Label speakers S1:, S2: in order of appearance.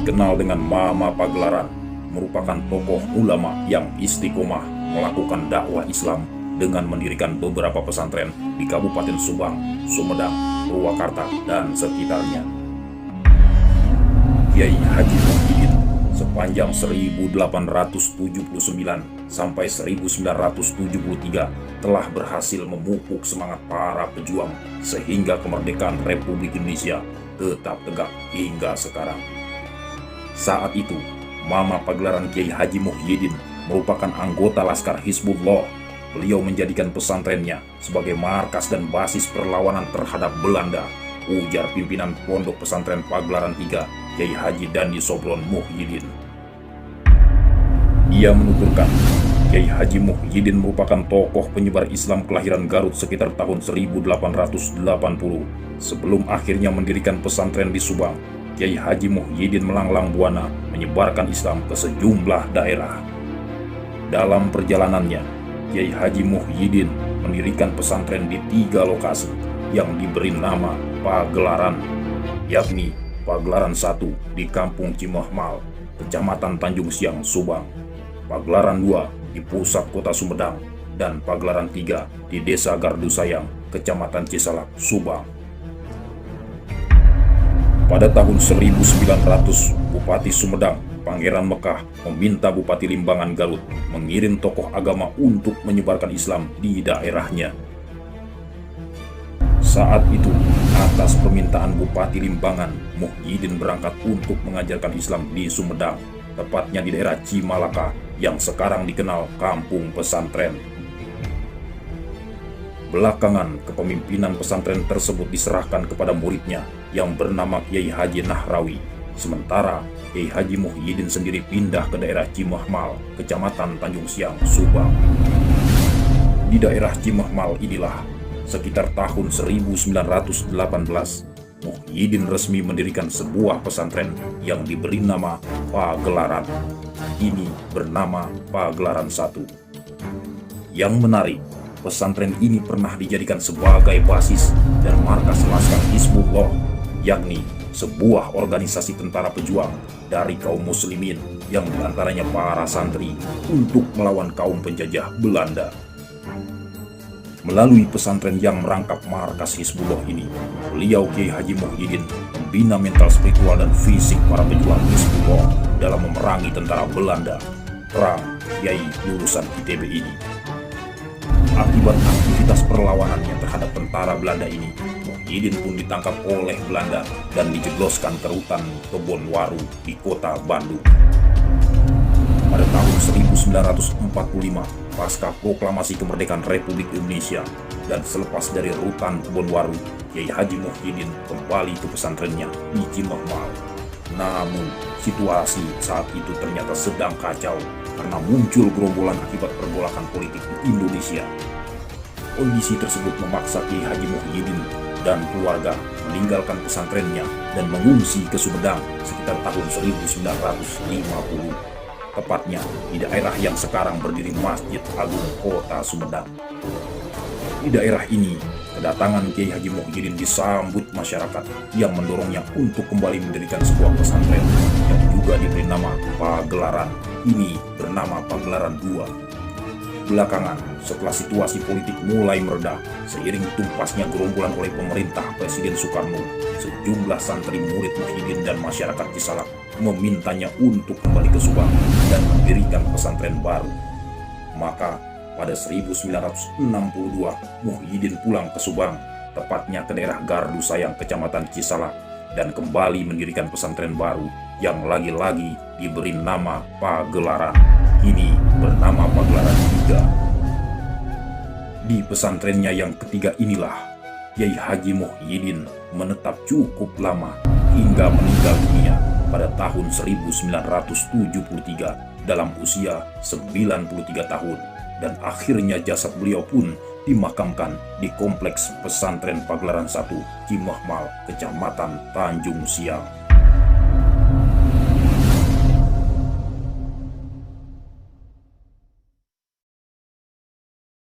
S1: dikenal dengan Mama Pagelaran, merupakan tokoh ulama yang istiqomah melakukan dakwah Islam dengan mendirikan beberapa pesantren di Kabupaten Subang, Sumedang, Purwakarta, dan sekitarnya. Kiai Haji Muhyiddin sepanjang 1879 sampai 1973 telah berhasil memupuk semangat para pejuang sehingga kemerdekaan Republik Indonesia tetap tegak hingga sekarang. Saat itu, Mama Pagelaran Kiai Haji Muhyiddin merupakan anggota Laskar Hizbullah. Beliau menjadikan pesantrennya sebagai markas dan basis perlawanan terhadap Belanda, ujar pimpinan Pondok Pesantren Pagelaran III, Kiai Haji Dandi Sobron Muhyiddin. Ia menuturkan, Kiai Haji Muhyiddin merupakan tokoh penyebar Islam kelahiran Garut sekitar tahun 1880. Sebelum akhirnya mendirikan pesantren di Subang, Kiai Haji Muhyiddin melanglang buana menyebarkan Islam ke sejumlah daerah. Dalam perjalanannya, Kiai Haji Muhyiddin mendirikan pesantren di 3 lokasi yang diberi nama Pagelaran, yakni Pagelaran 1 di Kampung Cimahmal, Kecamatan Tanjung Siang, Subang, Pagelaran 2 di pusat kota Sumedang, dan Pagelaran 3 di Desa Gardu Sayang, Kecamatan Cisalak, Subang. Pada tahun 1900, Bupati Sumedang, Pangeran Mekah, meminta Bupati Limbangan Garut mengirim tokoh agama untuk menyebarkan Islam di daerahnya. Saat itu, atas permintaan Bupati Limbangan, Muhyiddin berangkat untuk mengajarkan Islam di Sumedang, tepatnya di daerah Cimalaka yang sekarang dikenal Kampung Pesantren. Belakangan, kepemimpinan pesantren tersebut diserahkan kepada muridnya yang bernama Kiai Haji Nahrawi. Sementara Kiai Haji Muhyiddin sendiri pindah ke daerah Cimahmal, Kecamatan Tanjung Siang, Subang. Di daerah Cimahmal inilah, sekitar tahun 1918, Muhyiddin resmi mendirikan sebuah pesantren yang diberi nama Pagelaran. Ini bernama Pagelaran 1. Yang menarik, pesantren ini pernah dijadikan sebagai basis dan markas Laskar Hizbullah, yakni sebuah organisasi tentara pejuang dari kaum muslimin yang diantaranya para santri untuk melawan kaum penjajah Belanda. Melalui pesantren yang merangkap markas Hizbullah ini, beliau Kiai Haji Muhyiddin membina mental spiritual dan fisik para pejuang Hizbullah dalam memerangi tentara Belanda. Perang Kiai lulusan ITB ini. Akibat aktivitas perlawanannya terhadap tentara Belanda ini, Muhyiddin pun ditangkap oleh Belanda dan dijebloskan ke rutan Kebon Waru di kota Bandung. Pada tahun 1945, pasca proklamasi kemerdekaan Republik Indonesia dan selepas dari rutan Kebon Waru, Kiai Haji Muhyiddin kembali ke pesantrennya di Cimahmal. Namun, situasi saat itu ternyata sedang kacau karena muncul gerombolan akibat pergolakan politik di Indonesia. Kondisi tersebut memaksa Kiai Haji Muhyiddin dan keluarga meninggalkan pesantrennya dan mengungsi ke Sumedang sekitar tahun 1950. Tepatnya di daerah yang sekarang berdiri Masjid Agung Kota Sumedang. Di daerah ini, kedatangan Kiai Haji Muhyiddin disambut masyarakat yang mendorongnya untuk kembali mendirikan sebuah pesantren yang juga diberi nama Pagelaran. Ini bernama Pagelaran 2. Belakangan, setelah situasi politik mulai mereda, seiring tumpasnya gerombolan oleh pemerintah Presiden Soekarno, sejumlah santri murid Muhyiddin dan masyarakat Cisalak memintanya untuk kembali ke Subang dan mendirikan pesantren baru. Maka, pada 1962, Muhyiddin pulang ke Subang, tepatnya ke daerah Gardu Sayang, Kecamatan Cisalak, dan kembali mendirikan pesantren baru yang lagi-lagi diberi nama Pagelaran. Ini bernama Pagelaran 3. Di pesantrennya yang ketiga inilah, Kiai Haji Muhyiddin menetap cukup lama hingga meninggal dunia pada tahun 1973 dalam usia 93 tahun, dan akhirnya jasad beliau pun dimakamkan di Kompleks Pesantren Pagelaran 1, Cimahmal, Kecamatan Tanjung Siang.